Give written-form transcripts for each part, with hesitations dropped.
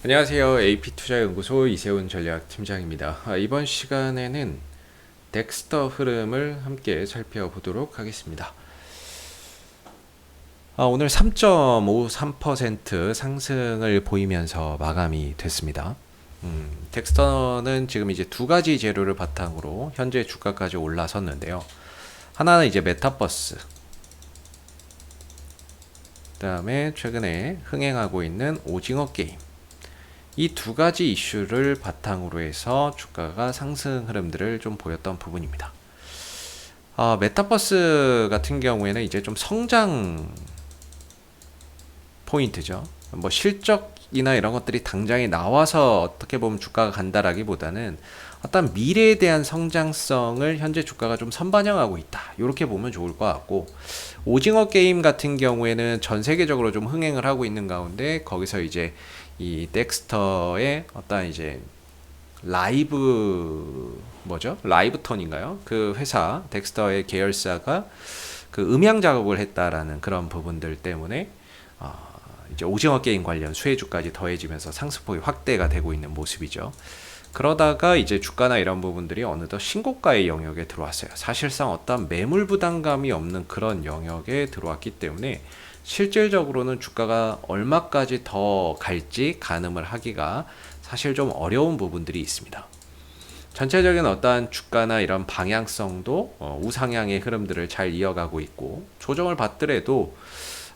안녕하세요. AP투자연구소 이세훈 전략팀장입니다. 이번 시간에는 덱스터 흐름을 함께 살펴보도록 하겠습니다. 오늘 3.53% 상승을 보이면서 마감이 됐습니다. 덱스터는 지금 이제 두 가지 재료를 바탕으로 현재 주가까지 올라섰는데요. 하나는 이제 메타버스, 그 다음에 최근에 흥행하고 있는 오징어 게임, 이 두 가지 이슈를 바탕으로 해서 주가가 상승 흐름들을 좀 보였던 부분입니다. 메타버스 같은 경우에는 이제 좀 성장 포인트죠. 뭐 실적이나 이런 것들이 당장에 나와서 어떻게 보면 주가가 간다라기보다는 어떤 미래에 대한 성장성을 현재 주가가 좀 선반영하고 있다, 이렇게 보면 좋을 것 같고, 오징어 게임 같은 경우에는 전 세계적으로 좀 흥행을 하고 있는 가운데 거기서 이제 이 덱스터의 어떤 이제 라이브톤인가요? 그 회사 덱스터의 계열사가 그 음향 작업을 했다라는 그런 부분들 때문에 이제 오징어 게임 관련 수혜주까지 더해지면서 상승폭이 확대가 되고 있는 모습이죠. 그러다가 이제 주가나 이런 부분들이 어느덧 신고가의 영역에 들어왔어요. 사실상 어떤 매물 부담감이 없는 그런 영역에 들어왔기 때문에 실질적으로는 주가가 얼마까지 더 갈지 가늠을 하기가 사실 좀 어려운 부분들이 있습니다. 전체적인 어떠한 주가나 이런 방향성도 우상향의 흐름들을 잘 이어가고 있고, 조정을 받더라도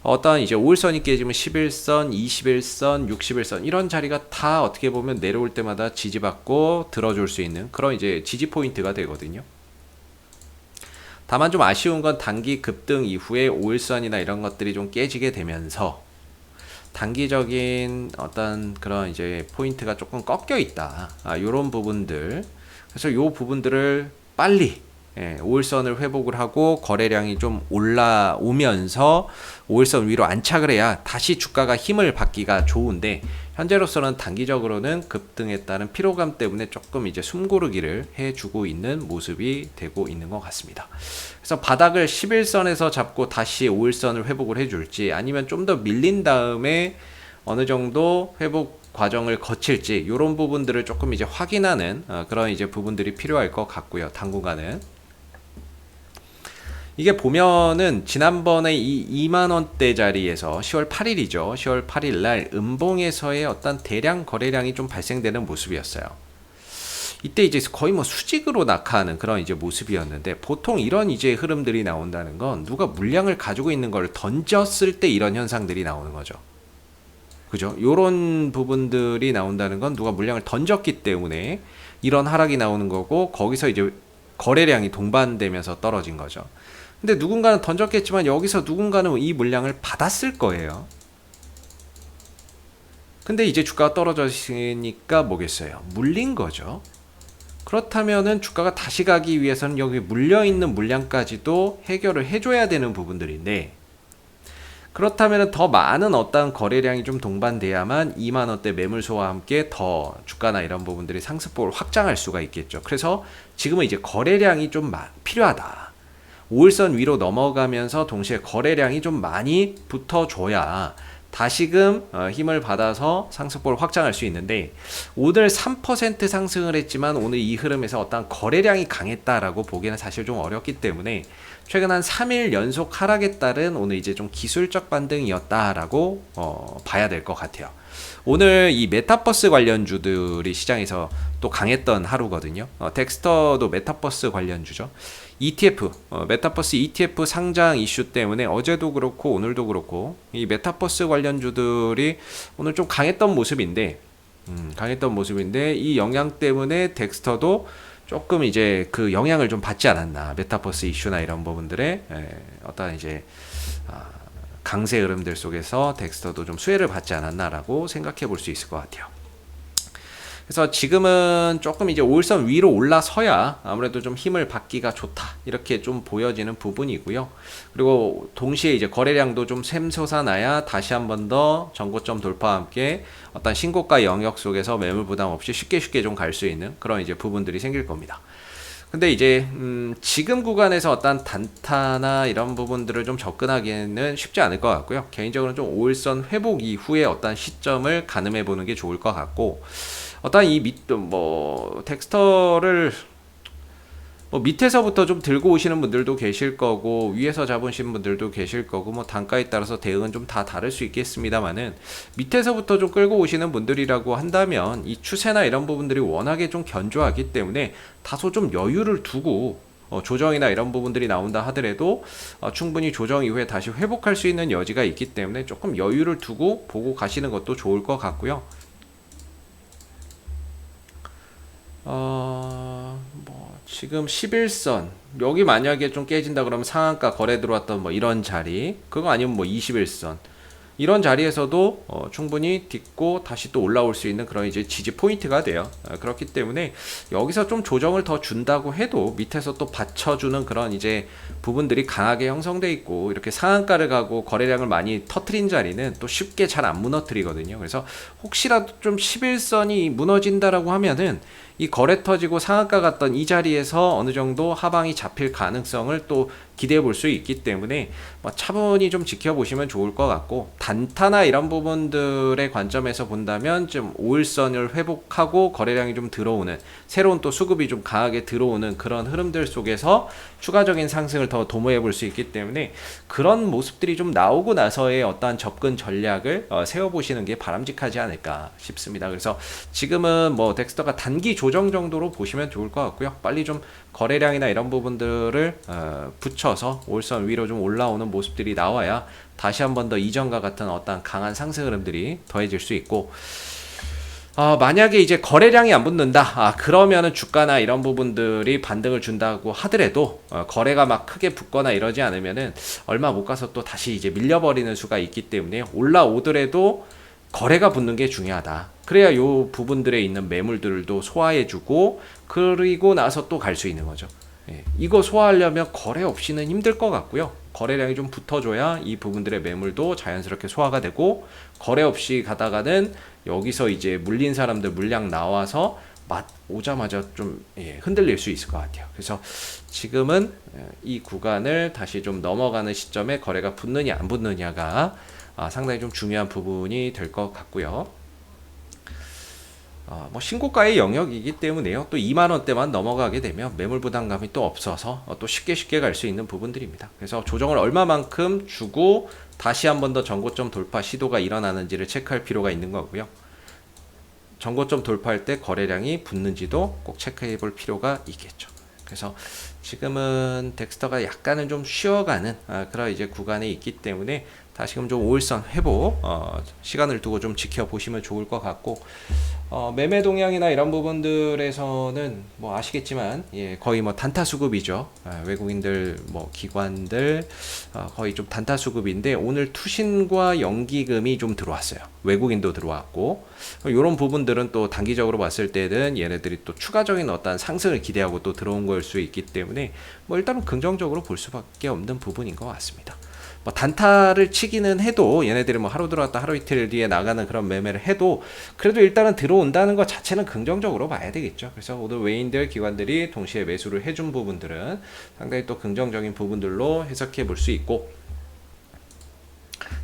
어떤 이제 5일선이 깨지면 11선, 21선, 61선 이런 자리가 다 어떻게 보면 내려올 때마다 지지받고 들어줄 수 있는 그런 이제 지지 포인트가 되거든요. 다만 좀 아쉬운 건 단기 급등 이후에 5일선이나 이런 것들이 좀 깨지게 되면서 단기적인 어떤 그런 이제 포인트가 조금 꺾여 있다, 요런 부분들. 그래서 요 부분들을 빨리 5일선을 회복을 하고 거래량이 좀 올라오면서 5일선 위로 안착을 해야 다시 주가가 힘을 받기가 좋은데, 현재로서는 단기적으로는 급등에 따른 피로감 때문에 조금 이제 숨고르기를 해주고 있는 모습이 되고 있는 것 같습니다. 그래서 바닥을 11선에서 잡고 다시 5일선을 회복을 해줄지, 아니면 좀 더 밀린 다음에 어느 정도 회복 과정을 거칠지, 이런 부분들을 조금 이제 확인하는 그런 이제 부분들이 필요할 것 같고요. 당분간은 이게 보면은 지난번에 이 2만원대 자리에서 10월 8일이죠. 10월 8일 날 음봉에서의 어떤 대량 거래량이 좀 발생되는 모습이었어요. 이때 이제 거의 뭐 수직으로 낙하하는 그런 이제 모습이었는데, 보통 이런 이제 흐름들이 나온다는 건 누가 물량을 가지고 있는 걸 던졌을 때 이런 현상들이 나오는 거죠. 그죠? 요런 부분들이 나온다는 건 누가 물량을 던졌기 때문에 이런 하락이 나오는 거고, 거기서 이제 거래량이 동반되면서 떨어진 거죠. 근데 누군가는 던졌겠지만 여기서 누군가는 이 물량을 받았을 거예요. 근데 이제 주가가 떨어졌으니까 뭐겠어요? 물린 거죠. 그렇다면은 주가가 다시 가기 위해서는 여기 물려있는 물량까지도 해결을 해줘야 되는 부분들인데, 그렇다면 더 많은 어떤 거래량이 좀 동반돼야만 2만원대 매물소와 함께 더 주가나 이런 부분들이 상승폭을 확장할 수가 있겠죠. 그래서 지금은 이제 거래량이 좀 필요하다. 5일선 위로 넘어가면서 동시에 거래량이 좀 많이 붙어줘야 다시금 힘을 받아서 상승폭을 확장할 수 있는데, 오늘 3% 상승을 했지만 오늘 이 흐름에서 어떤 거래량이 강했다라고 보기에는 사실 좀 어렵기 때문에 최근 한 3일 연속 하락에 따른 오늘 이제 좀 기술적 반등이었다라고 봐야 될 것 같아요. 오늘 이 메타버스 관련주들이 시장에서 또 강했던 하루거든요. 덱스터도 메타버스 관련주죠. ETF, 메타버스 ETF 상장 이슈 때문에 어제도 그렇고 오늘도 그렇고 이 메타버스 관련주들이 오늘 좀 강했던 모습인데, 이 영향 때문에 덱스터도 조금 이제 그 영향을 좀 받지 않았나. 메타버스 이슈나 이런 부분들의 어떤 이제 강세 흐름들 속에서 덱스터도 좀 수혜를 받지 않았나라고 생각해 볼 수 있을 것 같아요. 그래서 지금은 조금 이제 5일선 위로 올라서야 아무래도 좀 힘을 받기가 좋다, 이렇게 좀 보여지는 부분이고요. 그리고 동시에 이제 거래량도 좀 샘솟아나야 다시 한 번 더 전고점 돌파와 함께 어떤 신고가 영역 속에서 매물 부담 없이 쉽게 좀 갈 수 있는 그런 이제 부분들이 생길 겁니다. 근데 이제 지금 구간에서 어떤 단타나 이런 부분들을 좀 접근하기에는 쉽지 않을 것 같고요. 개인적으로는 좀 5일선 회복 이후에 어떤 시점을 가늠해 보는 게 좋을 것 같고, 어떤 이 덱스터를 뭐 밑에서부터 좀 들고 오시는 분들도 계실 거고 위에서 잡으신 분들도 계실 거고 뭐 단가에 따라서 대응은 좀 다 다를 수 있겠습니다만은, 밑에서부터 좀 끌고 오시는 분들이라고 한다면 이 추세나 이런 부분들이 워낙에 좀 견조하기 때문에 다소 좀 여유를 두고 조정이나 이런 부분들이 나온다 하더라도 충분히 조정 이후에 다시 회복할 수 있는 여지가 있기 때문에 조금 여유를 두고 보고 가시는 것도 좋을 것 같고요. 지금 11선 여기 만약에 좀 깨진다 그러면 상한가 거래 들어왔던 뭐 이런 자리, 그거 아니면 뭐 21선 이런 자리에서도 충분히 딛고 다시 또 올라올 수 있는 그런 이제 지지 포인트가 돼요. 그렇기 때문에 여기서 좀 조정을 더 준다고 해도 밑에서 또 받쳐주는 그런 이제 부분들이 강하게 형성돼 있고, 이렇게 상한가를 가고 거래량을 많이 터트린 자리는 또 쉽게 잘 안 무너뜨리거든요. 그래서 혹시라도 좀 11선이 무너진다라고 하면은 이 거래 터지고 상한가 갔던 이 자리에서 어느 정도 하방이 잡힐 가능성을 또 기대해 볼 수 있기 때문에 차분히 좀 지켜보시면 좋을 것 같고, 단타나 이런 부분들의 관점에서 본다면 좀 5일선을 회복하고 거래량이 좀 들어오는, 새로운 또 수급이 좀 강하게 들어오는 그런 흐름들 속에서 추가적인 상승을 더 도모해 볼 수 있기 때문에, 그런 모습들이 좀 나오고 나서의 어떠한 접근 전략을 세워보시는 게 바람직하지 않을까 싶습니다. 그래서 지금은 뭐 덱스터가 단기 조정 정도로 보시면 좋을 것 같고요. 빨리 좀 거래량이나 이런 부분들을 붙여서 5일선 위로 좀 올라오는 모습들이 나와야 다시 한 번 더 이전과 같은 어떤 강한 상승 흐름들이 더해질 수 있고, 만약에 이제 거래량이 안 붙는다, 그러면은 주가나 이런 부분들이 반등을 준다고 하더라도 거래가 막 크게 붙거나 이러지 않으면은 얼마 못 가서 또 다시 이제 밀려버리는 수가 있기 때문에, 올라오더라도 거래가 붙는 게 중요하다. 그래야 요 부분들에 있는 매물들도 소화해주고, 그리고 나서 또 갈 수 있는 거죠. 예, 이거 소화하려면 거래 없이는 힘들 것 같고요. 거래량이 좀 붙어줘야 이 부분들의 매물도 자연스럽게 소화가 되고, 거래 없이 가다가는 여기서 이제 물린 사람들 물량 나와서 오자마자 좀 흔들릴 수 있을 것 같아요. 그래서 지금은 이 구간을 다시 좀 넘어가는 시점에 거래가 붙느냐 안 붙느냐가 상당히 좀 중요한 부분이 될 것 같고요. 뭐 신고가의 영역이기 때문에요. 또 2만원대만 넘어가게 되면 매물 부담감이 또 없어서 또 쉽게 갈 수 있는 부분들입니다. 그래서 조정을 얼마만큼 주고 다시 한 번 더 전고점 돌파 시도가 일어나는지를 체크할 필요가 있는 거고요. 전고점 돌파할 때 거래량이 붙는지도 꼭 체크해 볼 필요가 있겠죠. 그래서 지금은 덱스터가 약간은 좀 쉬어가는 그런 이제 구간에 있기 때문에 다시금 좀 5일선 회복 시간을 두고 좀 지켜보시면 좋을 것 같고, 매매 동향이나 이런 부분들에서는 뭐 아시겠지만 거의 뭐 단타 수급이죠. 외국인들 뭐 기관들 거의 좀 단타 수급인데, 오늘 투신과 연기금이 좀 들어왔어요. 외국인도 들어왔고, 이런 부분들은 또 단기적으로 봤을 때는 얘네들이 또 추가적인 어떤 상승을 기대하고 또 들어온 걸 수 있기 때문에 뭐 일단은 긍정적으로 볼 수밖에 없는 부분인 것 같습니다. 뭐 단타를 치기는 해도, 얘네들이 뭐 하루 들어왔다 하루 이틀 뒤에 나가는 그런 매매를 해도 그래도 일단은 들어온다는 것 자체는 긍정적으로 봐야 되겠죠. 그래서 오늘 외인들 기관들이 동시에 매수를 해준 부분들은 상당히 또 긍정적인 부분들로 해석해 볼 수 있고,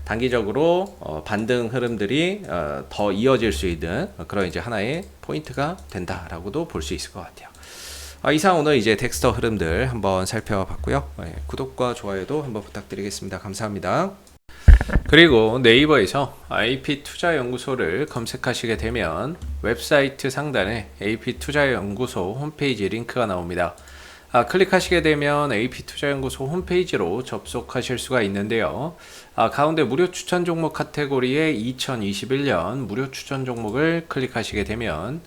단기적으로 반등 흐름들이 더 이어질 수 있는 그런 이제 하나의 포인트가 된다라고도 볼 수 있을 것 같아요. 이상 오늘 이제 덱스터 흐름들 한번 살펴봤고요. 구독과 좋아요도 한번 부탁드리겠습니다. 감사합니다. 그리고 네이버에서 AP투자연구소를 검색하시게 되면 웹사이트 상단에 AP투자연구소 홈페이지 링크가 나옵니다. 클릭하시게 되면 AP투자연구소 홈페이지로 접속하실 수가 있는데요. 가운데 무료 추천 종목 카테고리에 2021년 무료 추천 종목을 클릭하시게 되면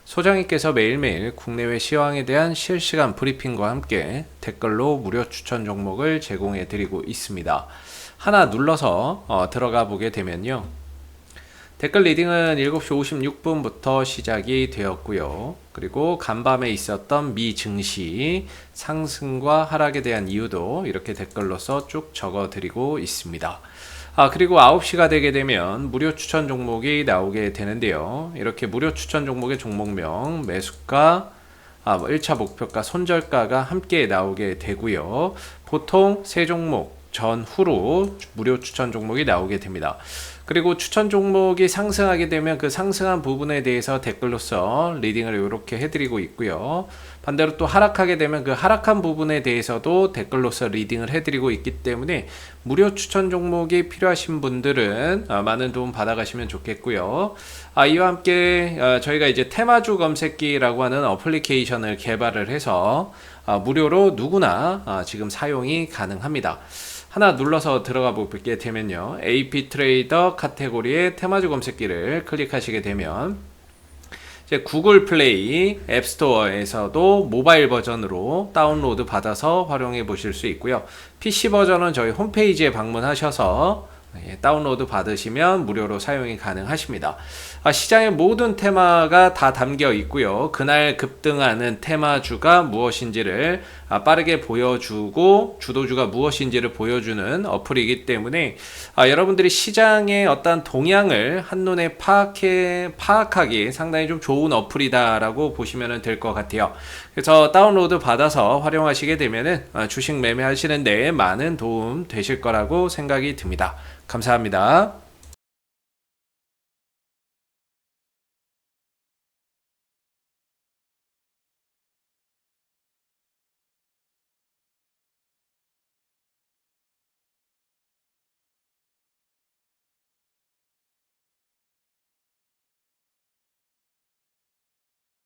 소장님께서 매일매일 국내외 시황에 대한 실시간 브리핑과 함께 댓글로 무료 추천 종목을 제공해 드리고 있습니다. 하나 눌러서 들어가 보게 되면요, 댓글 리딩은 7시 56분부터 시작이 되었고요. 그리고 간밤에 있었던 미 증시 상승과 하락에 대한 이유도 이렇게 댓글로서 쭉 적어 드리고 있습니다. 그리고 9시가 되게 되면 무료 추천 종목이 나오게 되는데요. 이렇게 무료 추천 종목의 종목명, 매수가, 뭐 1차 목표가, 손절가가 함께 나오게 되고요. 보통 세 종목 전후로 무료 추천 종목이 나오게 됩니다. 그리고 추천 종목이 상승하게 되면 그 상승한 부분에 대해서 댓글로서 리딩을 이렇게 해드리고 있고요. 반대로 또 하락하게 되면 그 하락한 부분에 대해서도 댓글로서 리딩을 해드리고 있기 때문에 무료 추천 종목이 필요하신 분들은 많은 도움 받아가시면 좋겠고요. 이와 함께 저희가 이제 테마주 검색기라고 하는 어플리케이션을 개발을 해서 무료로 누구나 지금 사용이 가능합니다. 하나 눌러서 들어가 보게 되면요, AP 트레이더 카테고리의 테마주 검색기를 클릭하시게 되면 이제 구글 플레이 앱스토어에서도 모바일 버전으로 다운로드 받아서 활용해 보실 수 있고요. PC 버전은 저희 홈페이지에 방문하셔서 다운로드 받으시면 무료로 사용이 가능하십니다. 시장의 모든 테마가 다 담겨 있고요. 그날 급등하는 테마주가 무엇인지를 빠르게 보여주고 주도주가 무엇인지를 보여주는 어플이기 때문에 여러분들이 시장의 어떤 동향을 한눈에 파악하기 상당히 좀 좋은 어플이다라고 보시면 될 것 같아요. 그래서 다운로드 받아서 활용하시게 되면은 주식 매매하시는 데 많은 도움 되실 거라고 생각이 듭니다. 감사합니다.